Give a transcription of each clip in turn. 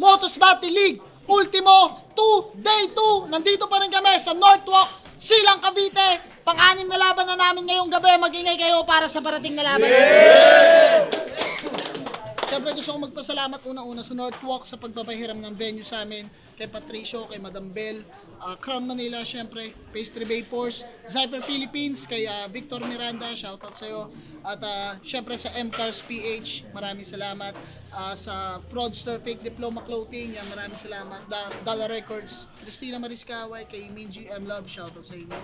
Motos Battle League, Ultimo 2, Day 2. Nandito pa rin kami sa Northwalk, Silang Cavite. Pang-anim na laban na namin ngayong gabi. Mag-ingay kayo para sa parating na laban. Siyempre gusto ko magpasalamat unang-una sa Northwalk sa pagpapahiram ng venue sa amin. Kay Patricio, kay Madam Bell, Crown Manila, siyempre, Pastry Vapors, Zyper Philippines, kay Victor Miranda, shoutout sa'yo. At siyempre sa M-Cars PH, maraming salamat. Sa Fraudster Fake Diploma Clothing, maraming salamat. Dollar Records, Christina Mariscaway, kay Minji M Love, shoutout sa inyo.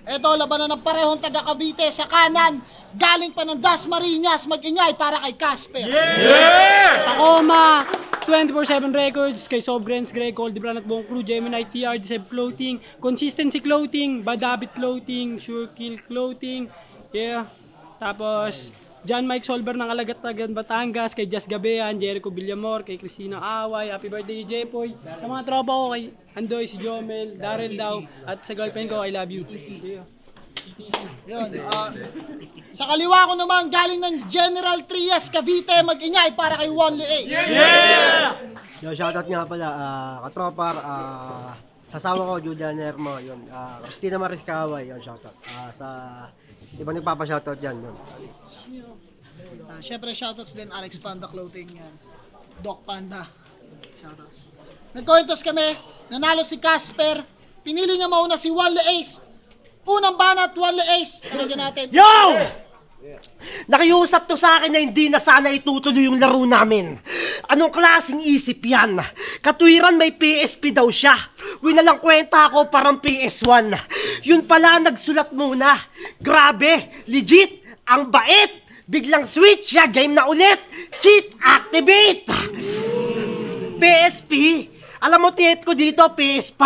Eto, labanan ng parehong taga Cavite sa kanan. Galing pa ng Dasmariñas, mag-ingay para kay Casper. Tacoma, 24/7 Records, kay Sobrens, Greg, Coldebran at buong crew, Gemini, TR, Decep Clothing, Consistency Clothing, Bad Habit Clothing, Sure Kill Clothing, tapos John Mike Solver ng Alagatagan, Batangas, kay Jazz Gabean, Jericho Villamor, kay Christina Away, happy birthday Jepoy, sa mga tropa ko kay Andoy, si Jomel, Daryl daw, at sa girlfriend ko, I love you. Yun, sa kaliwa ko naman, galing ng General Trias, Cavite, mag-ingay para kay Wanli Ace. Yo, shoutout nga pala, katropar, sasawa ko, Julian Nermo, yun, Christina Mariscaway, yun, shoutout. Sa iba nagpapa-shoutout yan, yun. Siyempre, shoutouts din, Alex Panda Clothing, yan. Doc Panda, shoutouts. Nagkointos kami, nanalo si Casper, pinili niya mauna si Wanli Ace. Unang banat, Wanli Ace. Pagyan natin. Yo! Nakiusap to sa akin na hindi na sana itutuloy yung laro namin. Anong klaseng isip yan? Katwiran may PSP daw siya. Winalang kwenta ako parang PS1. Yun pala nagsulat muna. Grabe, legit, ang bait. Biglang switch, game na ulit. Cheat, activate. PSP, alam mo tip ko dito, PS5.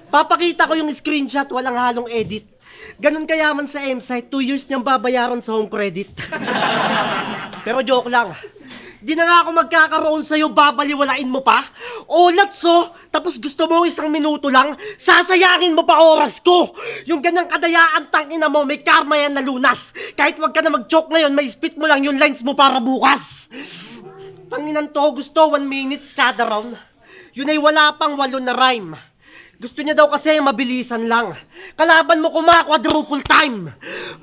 Papakita ko yung screenshot, walang halong edit. Ganun kayaman sa M-Site, 2 years niyang babayaran sa home credit. Pero joke lang. Di na nga ako magkakaroon sa'yo, babaliwalain mo pa? Olatso, tapos gusto mo 1 minuto lang, sasayangin mo pa oras ko. Yung ganyang kadayaan, tangina mo, may karma yan na lunas. Kahit wag ka na mag-choke ngayon, may spit mo lang yung lines mo para bukas. Tanginan to, gusto 1 minutes kada round. Yun ay wala pang 8 na rhyme. Gusto niya daw kasi mabilisan lang. Kalaban mo quadruple time.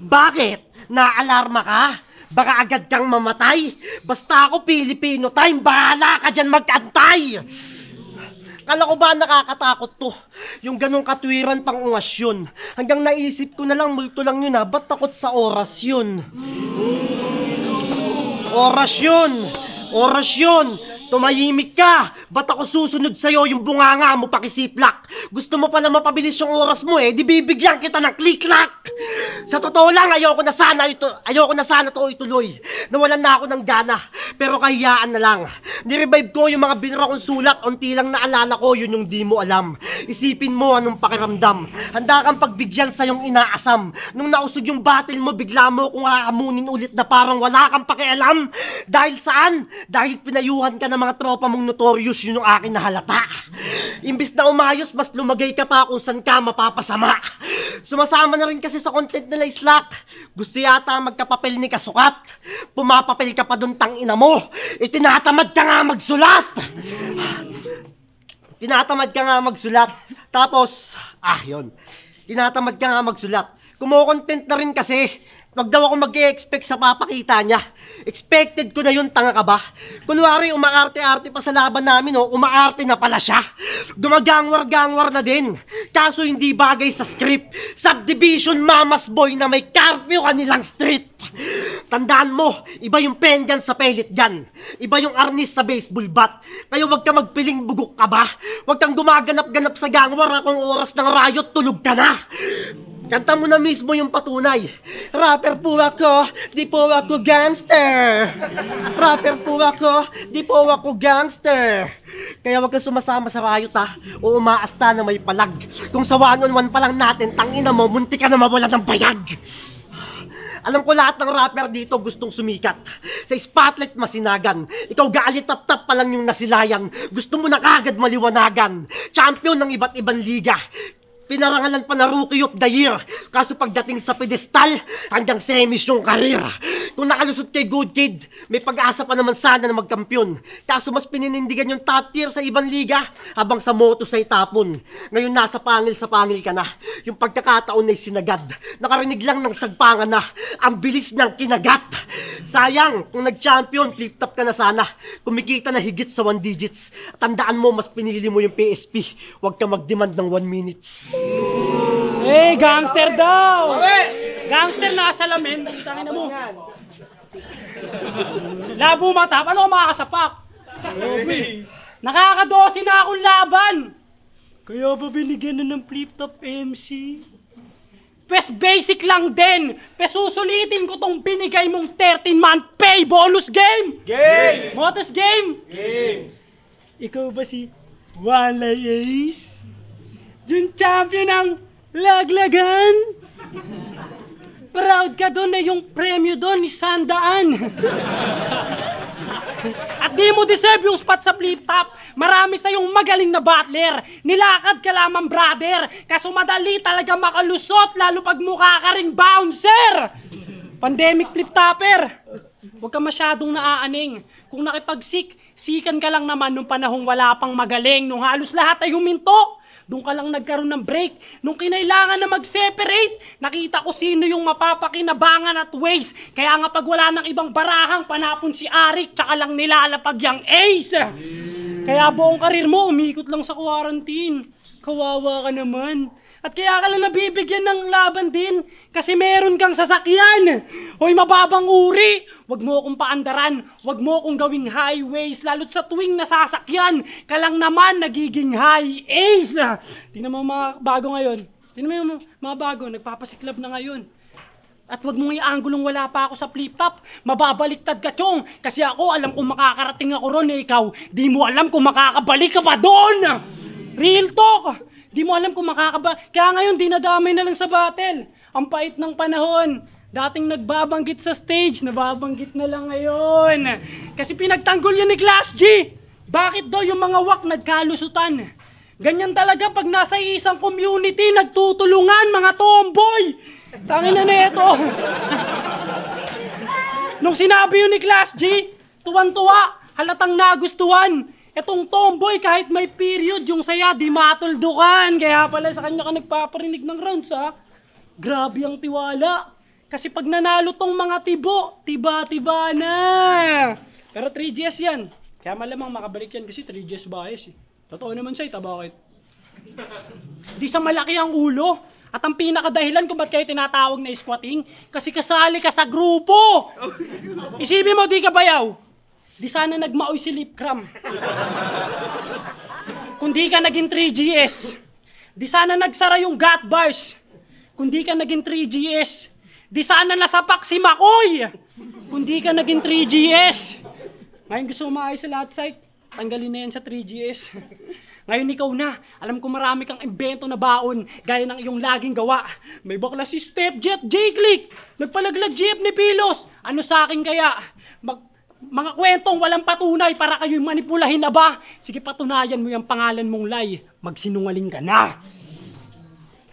Bakit? Naalarma ka? Baka agad kang mamatay? Basta ako Filipino time, bahala ka dyan mag-antay! Kala ko ba nakakatakot to? Yung ganong katwiran pang ungas yun. Hanggang naisip ko na lang, multo lang yun ha. Ba't takot sa oras yun? Oras yun! Oras yun! Tumahimik ka! Ba't ako susunod sa'yo yung bunganga mo pakisiplak? Gusto mo pala mapabilis yung oras mo di bibigyan kita ng click-clack! Sa totoo lang, ayoko na sana to ituloy. Nawalan na ako ng gana, pero kahiyaan na lang. Nirevive ko yung mga binara kong sulat, unti lang naalala ko, yun yung di mo alam. Isipin mo anong pakiramdam. Handa kang pagbigyan sa yung inaasam. Nung nausog yung battle mo, bigla mo kung haamunin ulit na parang wala kang pakialam. Dahil saan? Dahil pinayuhan ka ng mga tropa mong notorious, yun yung akin na halata. Imbis na umayos, mas lumagay ka pa kung saan ka mapapasama. Sumasama na rin kasi sa content nila Slack. Gusto yata magkapapel ni kasukat. Pumapapel ka pa dun tangina mo. Tinatamad ka nga magsulat. Tinatamad ka nga magsulat. Tapos, yun. Tinatamad ka nga magsulat. Kumo-content na rin kasi. Wag daw ako mag-e-expect sa papakita niya. Expected ko na yun, tanga ka ba? Kunwari, umaarte-arte pa sa laban namin, oh, umaarte na pala siya. Gumagangwar-gangwar na din. Kaso hindi bagay sa script. Subdivision mamas boy na may curfew kanilang street. Tandaan mo, iba yung pen dyan sa pellet gun. Iba yung arnis sa baseball bat. Kaya wag ka magpiling bugok ka ba? Wag kang gumaganap-ganap sa gangwar kung oras ng riot, tulog ka na. Kanta mo na mismo yung patunay. Rapper po ako, di po ako gangster. Rapper po ako, di po ako gangster. Kaya wag kang sumasama sa riot ha, o umaasta na may palag. Kung sa one-on-one pa lang natin, tangina mo, munti ka na mawala ng bayag. Alam ko lahat ng rapper dito gustong sumikat. Sa spotlight masinagan. Ikaw galit tap-tap pa lang yung nasilayan. Gusto mo na kagad maliwanagan. Champion ng iba't ibang liga. Pinarangalan pa na Rookie of the Year. Kaso pagdating sa pedestal, hanggang semis yung karir. Kung nakalusot kay Good Kid, may pag-asa pa naman sana na magkampiyon. Kaso mas pininindigan yung top tier sa ibang liga, habang sa moto sa itapon. Ngayon nasa pangil sa pangil ka na. Yung pagkakataon ay sinagad. Nakarinig lang ng sagpangan na, ang bilis ng kinagat. Sayang, kung nag-champion, flip-top ka na sana. Kumikita na higit sa 1 digits. Tandaan mo, mas pinili mo yung PSP. Huwag ka mag-demand ng 1 minutes. Eh, gangster daw! Gangster na salamin, tangin na mo. Labo mata, paano makakasapak? Nakakadosi na akong laban! Kaya ba binigyan na ng flip-top MC? Pes basic lang din! Pes susulitin ko tong binigay mong 13-month pay bonus game! Game! Motos game! Game! Ikaw ba si Walay Ace? Yung champion ng laglagan? Proud ka doon na yung premyo doon, 100. At di mo deserve yung spot sa flip top. Marami sa yung magaling na battler. Nilakad ka lamang, brother. Kaso madali talaga makalusot, lalo pag mukha ka ring bouncer. Pandemic flip topper. Huwag ka masyadong naaaning. Kung sikan ka lang naman nung panahong wala pang magaling, nung halos lahat ay huminto. Doon ka lang nagkaroon ng break. Nung kinailangan na mag-separate, nakita ko sino yung mapapakinabangan at waste. Kaya nga pag wala ng ibang barahang, panapon si Arik, tsaka lang nilalapag yung Ace. Kaya buong karir mo, umikot lang sa quarantine. Kawawa ka naman. At kaya ka lang nabibigyan ng laban din kasi meron kang sasakyan. Hoy, mababang uri. Huwag mo akong paandaran. Huwag mo akong gawing highways. Lalo't sa tuwing nasasakyan ka lang naman nagiging high ace. Tingnan mo mga bago ngayon. Tingnan mo yung mga bago. Nagpapasiklab na ngayon. At wag mong i-anggulong wala pa ako sa flip-top. Mababaliktad ka, Chong. Kasi ako alam kung makakarating ako ron eh, ikaw. Di mo alam kung makakabalik ka pa doon. Real talk. Di mo alam kung Kaya ngayon, dinadamay na lang sa battle. Ang pait ng panahon. Dating nagbabanggit sa stage, nababanggit na lang ngayon. Kasi pinagtanggol yun ni Class G. Bakit daw yung mga wak nagkalusutan? Ganyan talaga pag nasa isang community, nagtutulungan mga tomboy. Tangin na neto. Nung sinabi yun ni Class G, tuwan-tuwa, halatang nagustuhan. Etong tomboy kahit may period, yung saya di matuldukan. Kaya pala sa kanya ka nagpaparinig ng rounds ha. Grabe ang tiwala. Kasi pag nanalo tong mga tibo, tiba-tiba na. Pero 3GS yan. Kaya malamang makabalik yan kasi 3GS bias eh. Totoo naman siya, bakit? Di sa malaki ang ulo. At ang pinakadahilan kung ba't kayo tinatawag na squatting, kasi kasali ka sa grupo. Isipin mo, di ka bayaw. Di sana nagmaoy si Lipcram. Kung di ka naging 3GS. Di sana nagsara yung gut bars. Kung di ka naging 3GS. Di sana nasapak si Makoy. Kung di ka naging 3GS. Ngayon gusto mo maayos sa lahat site, tanggalin na yan sa 3GS. Ngayon ikaw na, alam ko marami kang invento na baon, gaya ng iyong laging gawa. May bakla si Stepjet, J-Click, nagpalaglag jeep ni Pilos. Ano sa akin kaya? Mga kwentong walang patunay para kayo'y manipulahin na ba? Sige, patunayan mo yung pangalan mong Lai. Magsinungaling ka na.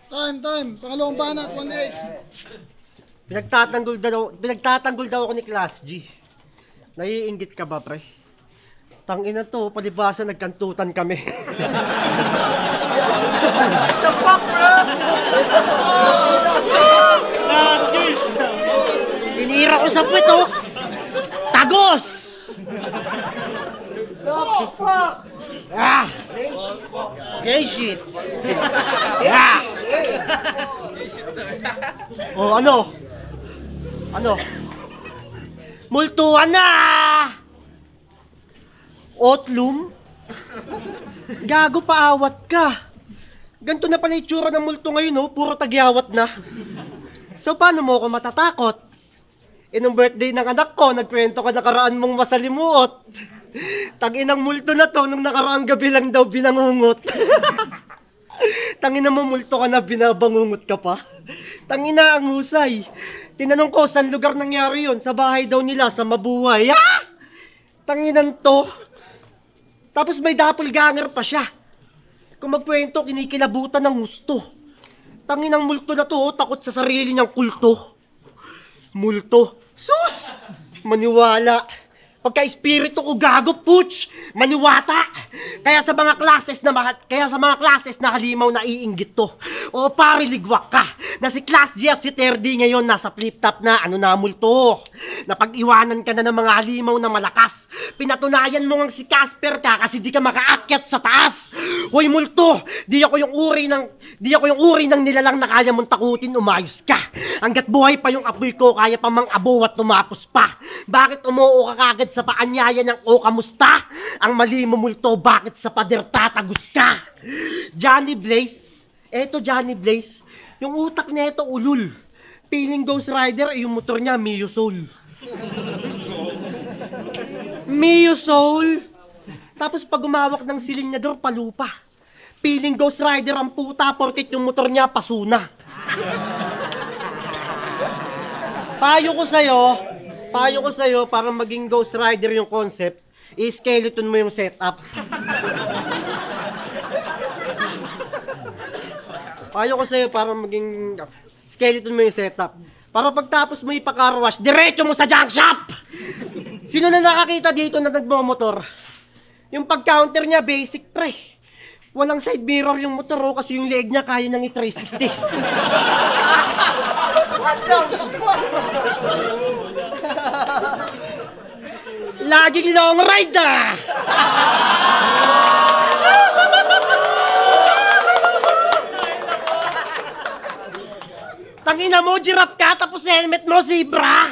Time. Pangalawang banat, 1 ace. Pinagtatanggol daw ako ni Class G. Naiinggit ka ba, pre? Tangina to, palibasa nagkantutan kami. The fuck, bro? Class G! Tinira ko sa puwet, oh. Tagos! Ah! Gay shit. Yeah! Oh, ano? Ano? Multuan na! Otlum? Gago, paawat ka. Ganito na pala itsura ng multo ngayon, oh. Puro tagyawat na. So, paano mo ako matatakot? Nung birthday ng anak ko, nagkwento ka nakaraan mong masalimuot. Tanginang multo na to, nung nakaraang gabi lang daw binangungot. Tangina mo, multo ka na, binabangungot ka pa. Tangina, ang husay. Tinanong ko, saan lugar nangyari yun? Sa bahay daw nila, sa Mabuhay. Ah! Tanginan to. Tapos may doppelganger pa siya. Kung magkwento, kinikilabutan ng gusto. Tanginang multo na to, oh, takot sa sarili niyang kulto. Multo. Sus! Maniwala. Pagka-espiritu ko gago, putsch! Maniwata! Kaya sa mga classes na halimaw na iinggit to. O pare, ligwak ka. Na si Class G at si Terdy ngayon nasa flip-top na multo. Napag-iwanan ka na ng mga halimaw na malakas. Pinatunayan mo ngang si Casper ka kasi di ka makaakyat sa taas. Hoy multo, di ako yung uri ng nilalang na kaya mong takutin, umayos ka. Hanggat buhay pa yung apoy ko, kaya pa mang abo at tumapos pa. Bakit umuo ka kagad sa paanyaya ng o kamusta? Ang mali mo multo, bakit sa pader tatagos ka? Johnny Blaze, eto Johnny Blaze, yung utak niya ito ulul. Feeling Ghost Rider, yung motor niya Mio Soul. Mio Soul. Tapos pag umawak ng silindador, palupa. Feeling Ghost Rider ang puta, porkit yung motor niya pasuna. Payo ko sa'yo, para maging Ghost Rider yung concept, i-skeleton mo yung setup. Payo ko sa'yo, para maging skeleton mo yung setup. Para pagtapos mo ipaka-wash, diretso mo sa junk shop! Sino na nakakita dito na nagmomotor? Yung pag-counter niya, basic pre. Walang side mirror yung motor, oh, kasi yung leg niya kaya nang i-360. Laging long ride ah! Tangina mo, giraffe ka, tapos helmet mo, zebra!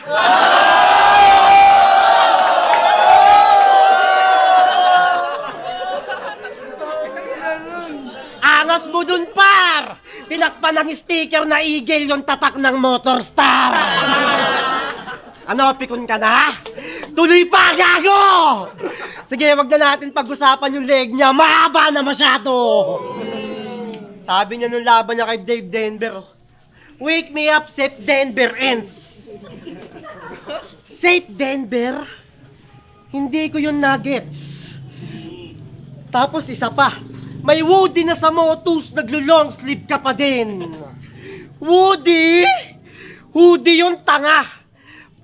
Angas mo dun, par! Tinakpan ng sticker na eagle yung tatak ng Motor Star! Ano, pikon ka na? Tuloy pa, gago! Sige, wag na natin pag-usapan yung leg niya. Mahaba na masyado! Sabi niya nung laban niya kay Dave Denver, wake me up, safe Denver ends. Safe Denver? Hindi ko yung nuggets. Tapos isa pa, may Woody na sa Motus, naglo-long sleeve ka pa din. Woody? Woody yung tanga.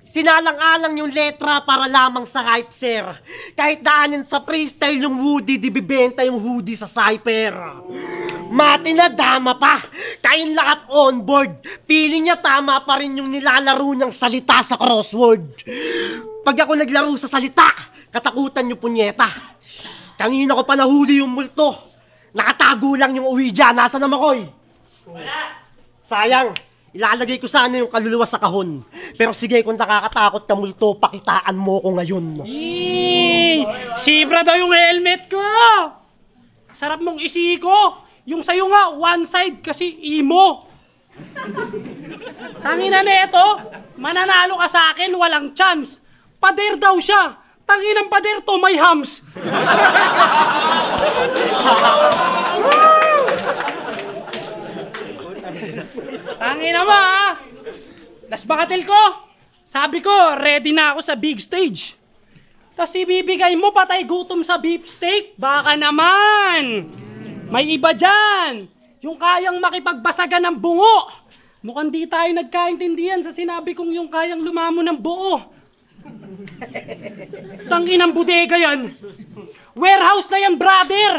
Sinalang-alang yung letra para lamang sa hype, sir. Kahit daanin sa freestyle yung Woody, di bibenta yung hoodie sa Cypher. Mati na dama pa. Kain lahat on board. Feeling niya tama pa rin yung nilalaro niyang salita sa crossword. Pag ako naglaro sa salita, katakutan yung punyeta. Kanina ko pa nahuli yung multo. Nakatago lang yung uwi dyan. Nasaan na Makoy? Wala. Sayang. Ilalagay ko sana yung kaluluwa sa kahon. Pero sige, kung nakakatakot ka multo, pakitaan mo ko ngayon. Yee! Sibra daw yung helmet ko! Sarap mong isiko! Yung sa'yo nga, one side kasi imo. Tangina na ito, mananalo ka sa akin, walang chance. Pader daw siya. Tanginang pader to, may hams. Tangina mo ha! Das bakatil ko! Sabi ko, ready na ako sa big stage. Tas ibibigay mo patay gutom sa beef steak? Baka naman! May iba dyan! Yung kayang makipagbasagan ng bungo! Mukhang di tayo nagkaintindihan sa sinabi kong yung kayang lumamo ng buo. Tanginang bodega yan! Warehouse na yan, brother!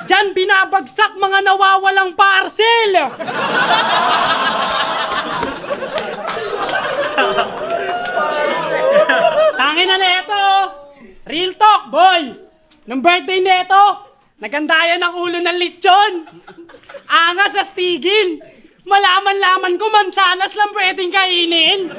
Diyan binabagsak mga nawawalang parcel! Tangin na neto! Real talk, boy! Nung birthday neto, nagandayan ang ulo ng lechon. Angas na stigin. Malaman-laman ko mansanas lang pwedeng kainin.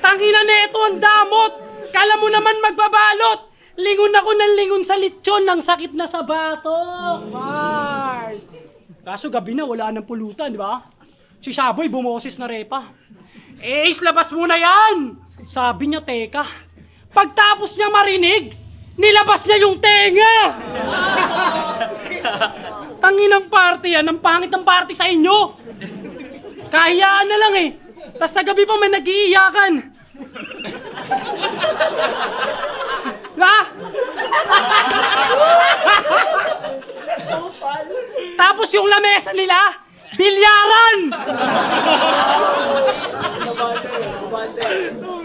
Tangina neto ang damot. Kala mo naman magbabalot. Lingon ako ng lingon sa lechon ng sakit na sa batok. Mars. Kaso gabi na wala nang pulutan, di ba? Si Shaboy bumoses na repa. Ace, labas mo na yan! Sabi niya, teka. Pagtapos niya marinig, nilabas niya yung tenga! Tanginang party yan, ang pangit ng party sa inyo! Kahiyaan na lang eh. Tas sa gabi pa may nag-iiyakan. Ha? Tapos yung lamesa nila, bilyaran!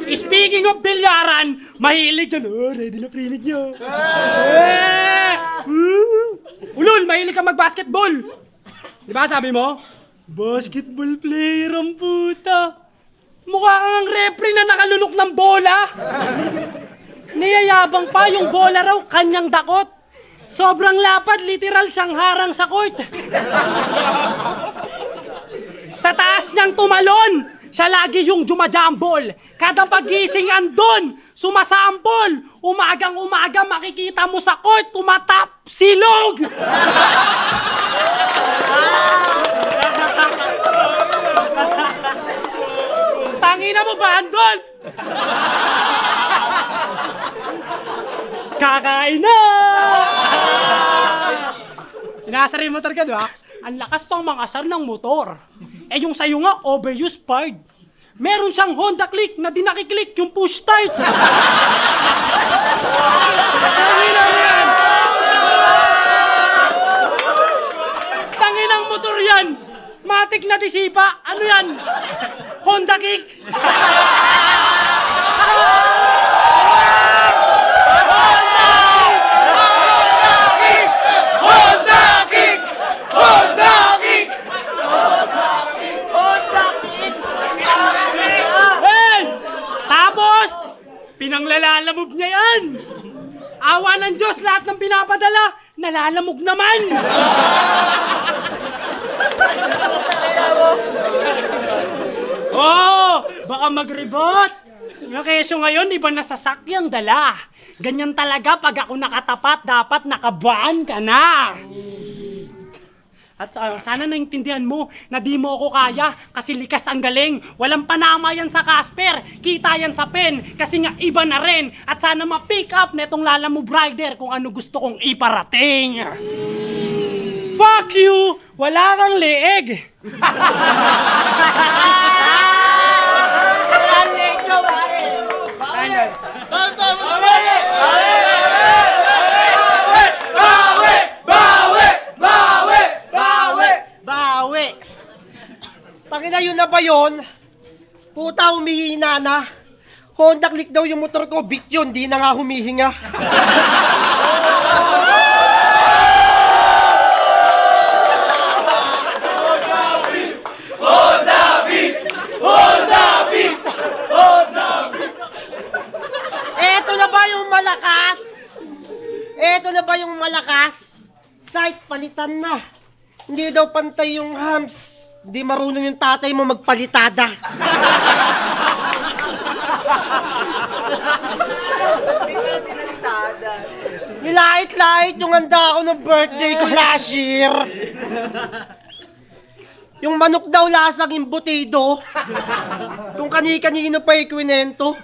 Speaking of bilyaran, mahilig dyan. Oh, ready na prelit nyo. Ulul, mahilig ka mag-basketball. Di ba sabi mo? Basketball player ang puta. Mukha kang referee na nakalunok ng bola. Niyayabang pa yung bola raw kanyang dakot. Sobrang lapad, literal siyang harang sa court. Sa taas niyang tumalon, siya lagi yung jumajambol. Kada pagising andon, sumasambol. Umagang-umaga makikita mo sa court, tumatap silog. Tangina mo ba andon? Kakain na! Sinasari yung motor ka, di ba? Ang lakas pang mangasar ng motor. Eh yung sayo nga, overuse part. Meron siyang Honda Click na di nakiklik yung push start. Tanginang yan! Tanginang motor yan! Matik na disipa. Ano yan? Honda Kick! Pinanglalalamog niya yan! Awa ng Diyos, lahat ng pinapadala, nalalamog naman! Oh, baka mag-rebot! Kesyo ngayon, iba na sasakyang dala. Ganyan talaga pag ako nakatapat, dapat nakabaan ka na! At sana naintindihan mo na di mo ako kaya kasi likas ang galing. Walang panama yan sa Casper, kita yan sa pen kasi nga iba na rin. At sana ma-pick up na itong Lalamove Rider kung ano gusto kong iparating. Fuck you! Wala kang leeg! Tangina, yun na ba yun? Puta, humihina na. Honda Click daw yung motor ko. Bit yun, di na nga humihinga. Eto na ba yung malakas? Eto na ba yung malakas? Sight, palitan na. Hindi daw pantay yung hams. Di marunong yung tatay mo magpalitada. Nilait-lait yung handa ako ng birthday ko last year. Yung manok daw lasang imbutido. Kung kani-kanino pa ikwinento.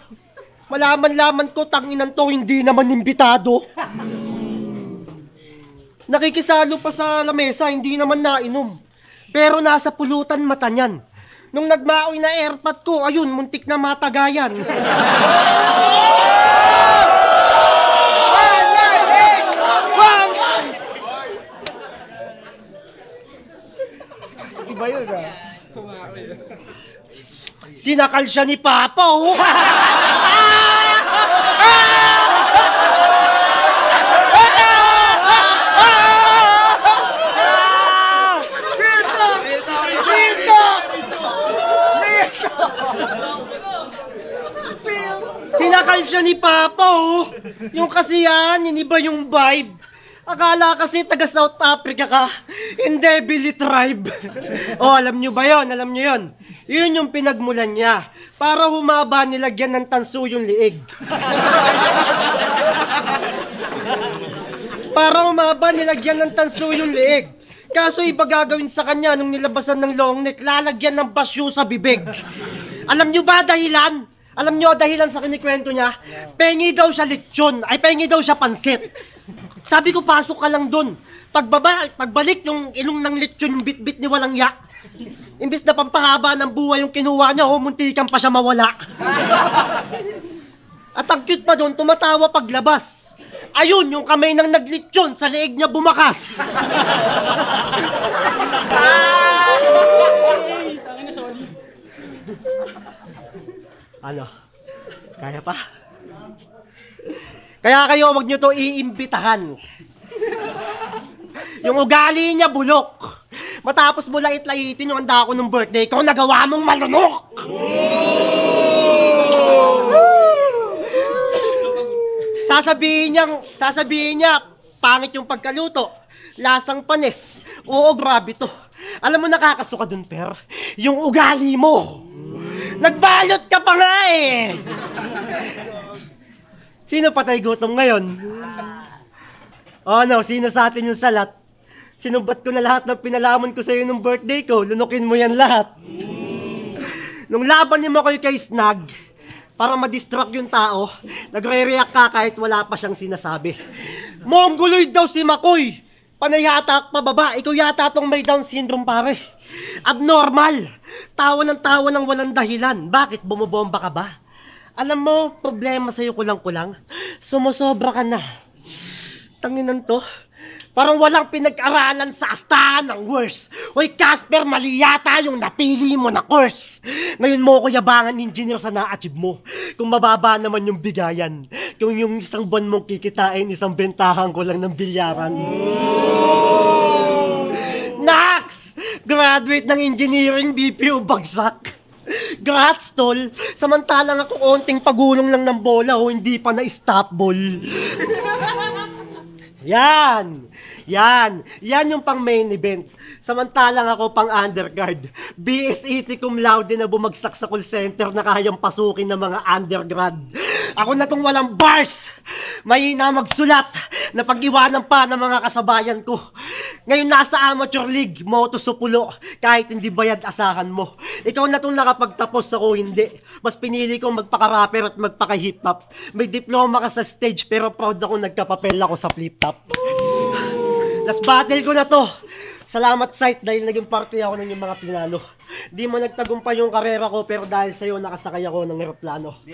Malaman-laman ko tanginan to hindi naman imbitado. Nakikisalo pa sa lamesa, hindi naman nainom. Pero nasa pulutan mata niyan. Nung nagmaoy na airpot ko, ayun, muntik na matagayan. Iba yun ah. Sinakal siya ni Papa, oh. Sinakal siya ni Papa, oh. Yung kasiyahan, iniba yung vibe. Akala kasi taga South Africa ka, hindi Billy Tribe. Oh, alam nyo ba yon? Alam nyo yon? Yun yung pinagmulan niya. Para humaba, nilagyan ng tanso yung liig. Para humaba, nilagyan ng tanso yung liig. Kaso iba gagawin sa kanya nung nilabasan ng long neck, lalagyan ng basyo sa bibig. Alam nyo ba dahilan? Alam nyo dahilan sa kinikwento niya? Pengi daw siya lechon, ay pengi daw siya pansit. Sabi ko, pasok ka lang dun. Pagbalik yung ilong ng lechon, yung bit-bit ni walang ya. Imbis na pampahaba ng buhay yung kinuha niya, muntikan pa siya mawala. At ang cute pa dun, tumatawa paglabas. Ayun, yung kamay ng naglechon, sa leeg niya bumakas. Ano? Kaya pa? Kaya kayo, wag nyo to iimbitahan. Yung ugali niya bulok. Matapos mo lait-laitin yung handa ko ng birthday ko, nagawa mong malunok! Sasabihin niya, pangit yung pagkaluto. Lasang panis. Oo, grabe to. Alam mo, nakakasuka dun, Per. Yung ugali mo. Nagbalot ka pa nga eh. Sino patay gutom ngayon? Oh no, sino sa atin yung salat? Sinubat ko na lahat ng pinalaman ko sa'yo nung birthday ko. Lunukin mo yan lahat. Nung laban ni Makoy kay Snag, para ma-distract yung tao, nagre-react ka kahit wala pa siyang sinasabi. Mongoloid daw si Makoy. Panay yata pababa. Ikaw yata tong may Down syndrome, pare. Abnormal. Tawa ng walang dahilan. Bakit? Bumobomba ka ba? Alam mo, problema sa'yo kulang-kulang. Sumusobra ka na. Tanginan to. Parang walang pinag-aralan sa astahan ng worst. Hoy, Casper, mali yata yung napili mo na course. Ngayon mo ko yabangan engineer sa na-achieve mo. Kung mababa naman yung bigayan. Kung yung isang buwan mong kikitain, isang bentahan ko lang ng bilyaran. Nax! Graduate ng engineering, BPO bagsak. Grats, tol. Samantalang ako onting pagulong lang ng bola o hindi pa na-stop ball. Yan yung pang main event. Samantalang ako pang undercard. BS80 cum laude na bumagsak sa call center na kayang pasukin ng mga undergrad. Ako na tong walang bars. Mahina magsulat na pag-iwanan pa ng mga kasabayan ko. Ngayon nasa amateur league, moto supulo, kahit hindi bayad asahan mo. Ikaw na tong nakapagtapos, ako hindi. Mas pinili kong magpaka-rapper at magpaka-hip hop. May diploma ka sa stage pero proud ako nagkapapel ako sa flip top. Last battle ko na to. Salamat site dahil naging party ako ng yung mga pinalo. Di mo nagtagumpay yung karera ko pero dahil sa'yo nakasakay ako ng eroplano.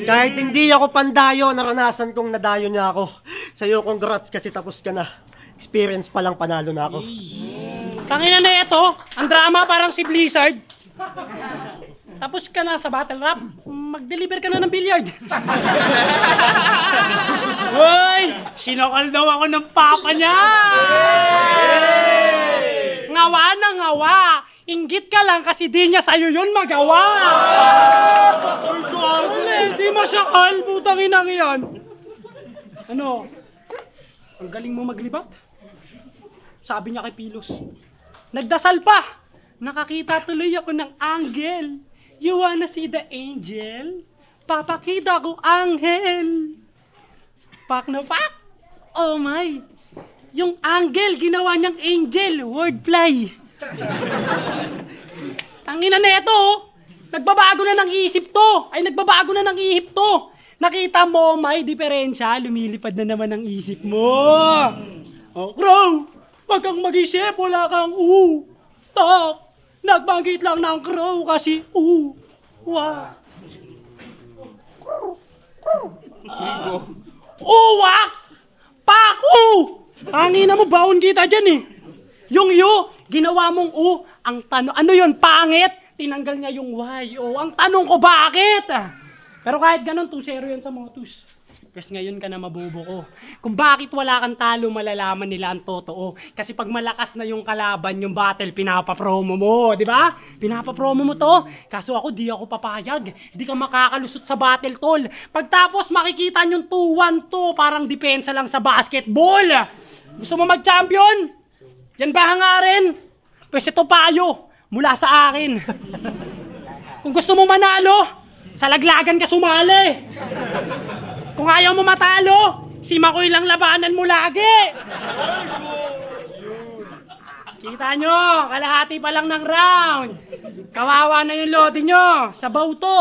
Kahit hindi ako pandayo, naranasan kong nadayo niya ako. Sa'yo congrats kasi tapos ka na. Experience pa lang panalo na ako. Tangina na ito, ang drama parang si Blizzard. Tapos ka na sa battle rap, mag-deliver ka na ng billiard. Hoy! Sinokal daw ako ng papa niya! Ngawa na ngawa! Inggit ka lang kasi di niya sa'yo yun magawa! Wala, di masakal, putang inang yan. Ano? Ang galing mo maglibat? Sabi niya kay Pilos. Nagdasal pa! Nakakita tuloy ako ng anghel. You wanna see the angel? Papakita ko anghel. Pak na pak. Oh my. Yung anghel, ginawa niyang angel. Wordplay. Tangina na ito, oh. Nagbabago na ng isip to. Ay, nagbabago na ng ihip to. Nakita mo, may diferensya. Lumilipad na naman ang isip mo. Oh, Crow. Wag kang mag-isip. Wala kang tak. Nagbanggit lang ng crow kasi uwa. Uwak! Paku! Angin na mo, baon kita dyan eh. Yung yu, ginawa mong ang tanong, ano yun, pangit? Tinanggal niya yung y. Ang tanong ko, bakit? Pero kahit ganun, 2-0 yan sa Motus. Pwes ngayon ka na mabubuko. Kung bakit wala kang talo, malalaman nila ang totoo. Kasi pag malakas na yung kalaban, yung battle, pinapapromo mo, di ba? Pinapapromo mo to. Kaso ako, di ako papayag. Di ka makakalusot sa battle, tol. Pagtapos makikita yung 2-1-2, parang depensa lang sa basketball. Gusto mo mag-champion? Yan ba hangarin? Pwes ito payo, mula sa akin. Kung gusto mo manalo, sa laglagan ka sumali. Kung ayaw mo matalo, si Makoy lang labanan mo lagi. Kita nyo, kalahati pa lang ng round. Kawawa na yung lodi nyo, sabaw to.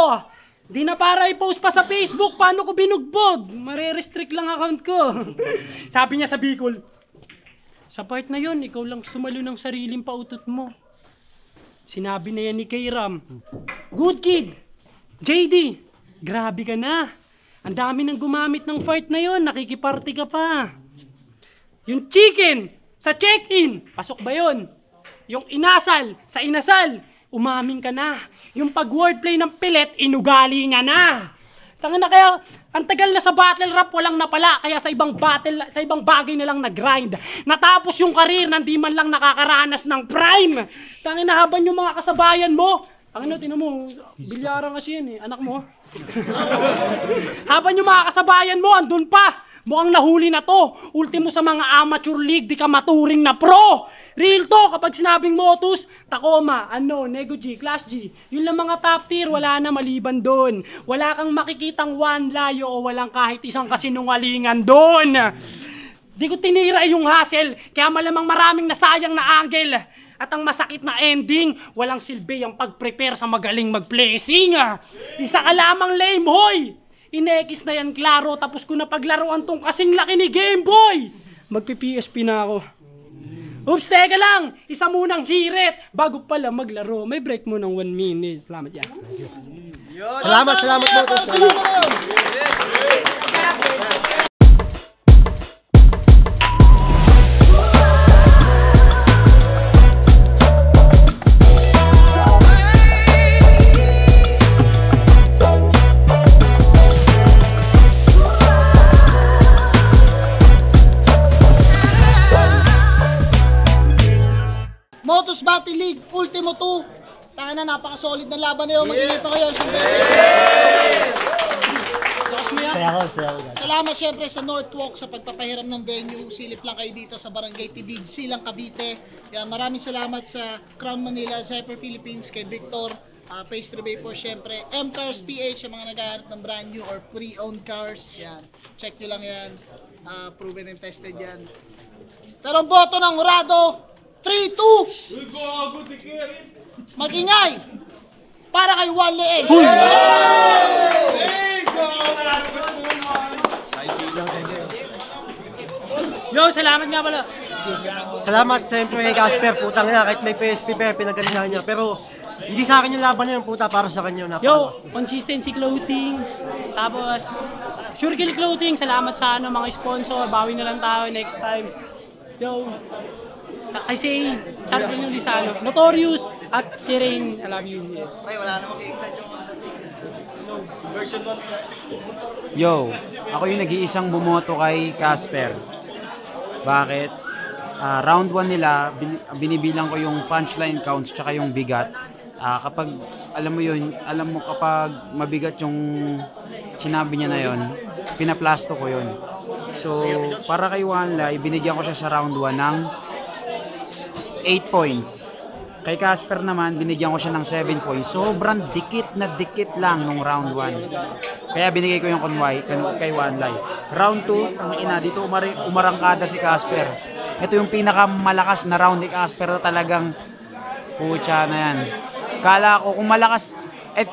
Di na para i-post pa sa Facebook, paano ko binugbog? Mare-restrict lang account ko. Sabi niya sa Bicol, sa part na yun, ikaw lang sumalo ng sariling pautot mo. Sinabi na yan ni Kairam, good kid, JD, grabe ka na. Ang dami nang gumamit ng fart na yon, nakikiparty ka pa. Yung chicken, sa check-in, pasok ba yon? Yung inasal, sa inasal, umaming ka na. Yung pag-wordplay ng pilit, inugali nga na. Tanga na kaya, ang tagal na sa battle rap, walang napala. Kaya sa ibang battle, sa ibang bagay na lang nag-grind. Natapos yung karir, nandi man lang nakakaranas ng prime. Tanga na habang yung mga kasabayan mo, ano, tinan mo, bilyaran kasi yan anak mo. Habang yung mga kasabayan mo, andun pa. Mukhang nahuli na to. Ultimo sa mga amateur league, di ka maturing na pro. Real to, kapag sinabing Motus, Tacoma, Nego G, Class G. Yun lang mga top tier, wala na maliban doon. Wala kang makikitang one layo o walang kahit isang kasinungalingan doon. Di ko tinira yung hassle, kaya malamang maraming nasayang na angle. At ang masakit na ending, walang silbi ang pag-prepare sa magaling mag-placing. Isa ka lamang lame, hoy! Inekis na yan, klaro, tapos ko na paglaruan tong kasing laki ni Game Boy! Magpi-PSP na ako. Oops, teka lang! Isa munang hirit bago pala maglaro. May break mo ng 1 minute. Salamat yan. Salamat po. Motus Battle League, Ultimo 2. Tanga na, napaka-solid ng laban na yun. Mag-ingay pa kayo. Saya ko. Salamat syempre sa Northwalk sa pagpapahiram ng venue. Silip lang kayo dito sa Barangay Tibig, Silang, Cavite. Kaya maraming salamat sa Crown Manila, Zyper Philippines, kay Victor, Pastry Vapor syempre, M-Cars PH, yung mga naghahanap ng brand new or pre-owned cars. Yan. Check nyo lang yan. Proven and tested yan. Pero ang boto ng Hurado, 3-2! Mag-ingay! Para kay Wally A. Yo, salamat nga pala. Salamat siyempre kay Casper, putang na, kahit may PSP pa, pinagalingan niya. Pero hindi sa akin yung laban na yung puta, para sa kanya. Yo, Consistency Clothing. Tapos, Sure Kill Clothing. Salamat sa mga sponsor. Bawi na lang tayo next time. Yo, kasi sabi ko yung Lisano, Notorious at Kirain, I love you. Yo, ako yung nag-iisang bumoto kay Casper. Bakit? Round 1 nila, binibilang ko yung punchline counts tsaka yung bigat. Kapag, alam mo kapag mabigat yung sinabi niya na yon, pinaplasto ko yon. So, para kay Wanlay, binigyan ko siya sa round 1 ng 8 points. Kay Casper naman, binigyan ko siya ng 7 points. Sobrang dikit na dikit lang nung round 1. Kaya binigay ko yung kay Wanlay. Round 2, tangina, dito umarangkada si Casper. Ito yung pinakamalakas na round ni Casper na talagang pucha na yan. Kala ko kung malakas,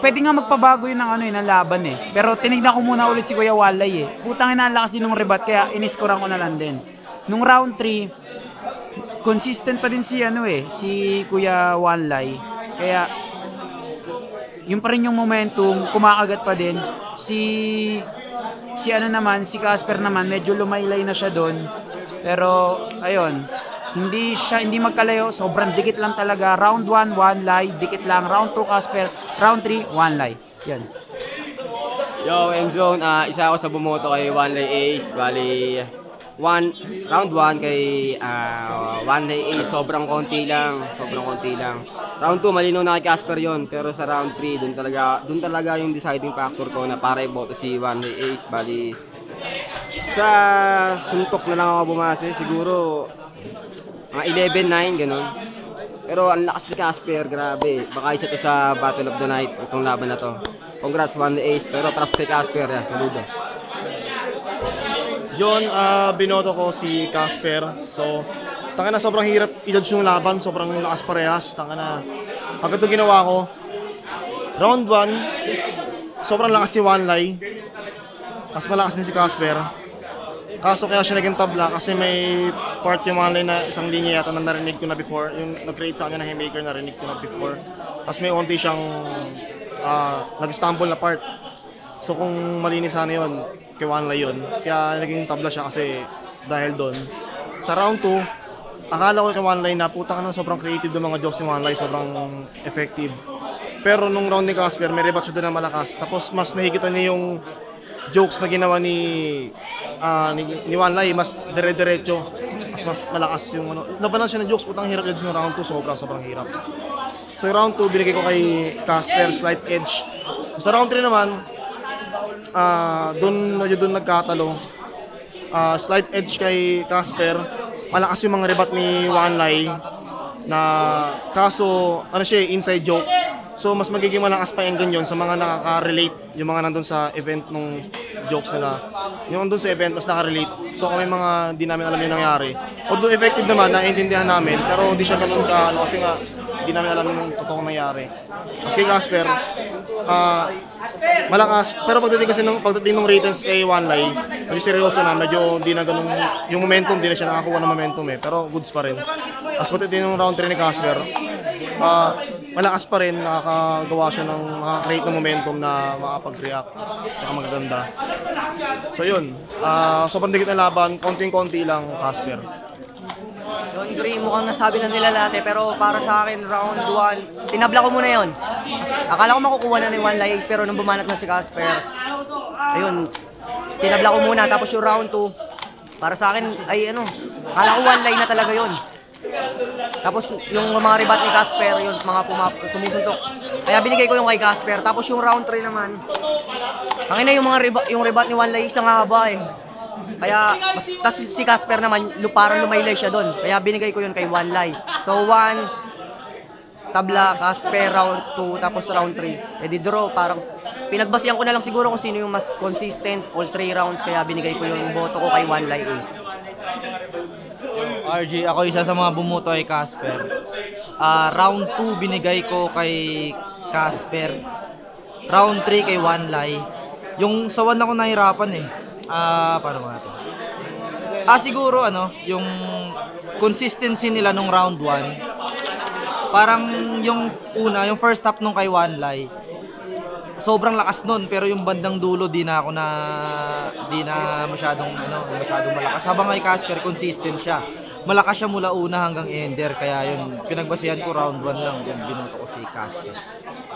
pwede nga magpabago yun ng laban eh. Pero tinignan ko muna ulit si Kuya Wanlay eh. Putang ina, ang lakas din ng rebat, kaya iniskoran ko na lang din. Nung round 3, consistent pa din si Kuya Wanlay. Kaya yung pa rin yung momentum, kumakagat pa din. Si Casper naman, medyo lumaylay na siya doon. Pero ayun, hindi magkalayo, sobrang dikit lang talaga. Round 1, Wanlay, dikit lang. Round 2, Casper. Round 3, Wanlay. Yan. Yo, M-Zone, isa ako sa bumoto kay One Lay Ace. Bali, round 1 kay One Lay Ace, sobrang konti lang. Round 2, malinaw na kay Casper yon, pero sa round 3, dun talaga yung deciding factor ko na para iboto si One Lay Ace. Bali, sa suntok na lang ako bumase, siguro mga 11-9, ganun. Pero ang lakas ni Casper, grabe. Baka isa to sa Battle of the Night, itong laban na to. Congrats, One Ace, pero props kay Casper, saludo. Yon, binoto ko si Casper. So, tanga na sobrang hirap i-judge yung laban, sobrang lakas parehas. Tanga na, pag ito ginawa ko, round 1, sobrang lakas ni One Lay. Mas malakas din si Casper. Kaso kaya siya naging tabla kasi may part yung One Lay na isang linya yata na narinig ko na before. Yung nag-create sa kanya na haymaker, narinig ko na before. Tapos may onti siyang nag-stumble na part. So kung malinis sana yun, kay One Lay yun. Kaya naging tabla siya kasi dahil doon. Sa round 2, akala ko kay One Lay na puta ka na sobrang creative ng mga jokes ni One Lay, sobrang effective. Pero nung round ni Casper, may rebat siya doon na malakas. Tapos mas nakikita niya yung jokes na ginawa ni One Lay, mas dire-diretso. Mas malakas yung ano. Labanan siya ng jokes, putang hirap yun sa round 2, sobrang hirap. So round 2, binigay ko kay Casper, slight edge. Sa round 3 naman, doon nagkatalo. Slight edge kay Casper. Malakas yung mga rebat ni One Lay na kaso ano siya, inside joke. So mas magiging malakas pa yung ganyan sa mga nakaka-relate, yung mga nandun sa event nung jokes nila. Yung nandun sa event mas nakaka-relate. So kung may mga di namin alam yung nangyari. Although effective naman, naiintindihan namin, pero di siya ganun ka kasi nga di namin alam yung totoong nangyari. Mas kay Casper, malakas, pero pagdating ng ratings kay One Lay, medyo seryoso na, medyo di na ganun, yung momentum, di na siya nakakuha ng momentum pero goods pa rin. Tapos pagdating ng round 3 ni Casper, malakas pa rin, nakakagawa siya ng makakreate ng momentum na makapag-react, tsaka magaganda. So yun, sobrang dikit na laban, konting-konti lang Casper. Round 3, mukhang nasabi na nila lahat pero para sa akin, round 1, tinabla ko muna yon. Akala ko makukuha na ni One Lay pero nung bumanat na si Casper, ayun, tinabla ko muna. Tapos yung round 2, para sa akin, ay akala ko One Lay na talaga yon. Tapos yung mga rebat ni Casper, yung mga sumusuntok, kaya binigay ko yung kay Casper. Tapos yung round 3 naman, hangin na yung rebat ni One Lay, isang haba Kaya, tas si Casper naman, parang lumaylay siya doon. Kaya binigay ko yun kay One Lay. So, 1, tabla, Casper, round 2, tapos round 3. Di draw, parang pinagbasihan ko na lang siguro kung sino yung mas consistent all 3 rounds. Kaya binigay ko yung boto ko kay One Lay Ace. RJ, ako isa sa mga bumuto kay Casper. Round 2, binigay ko kay Casper. Round 3 kay One Lay. Yung sa 1 ako nahirapan paano ba ito? Siguro yung consistency nila nung round 1. Parang yung first half nung kay One Lay, sobrang lakas nun, pero yung bandang dulo di na masyadong malakas. Habang kay Casper, consistent siya. Malakas siya mula una hanggang ender, kaya yun, pinagbasihan ko round 1 lang yung binoto ko si Casper.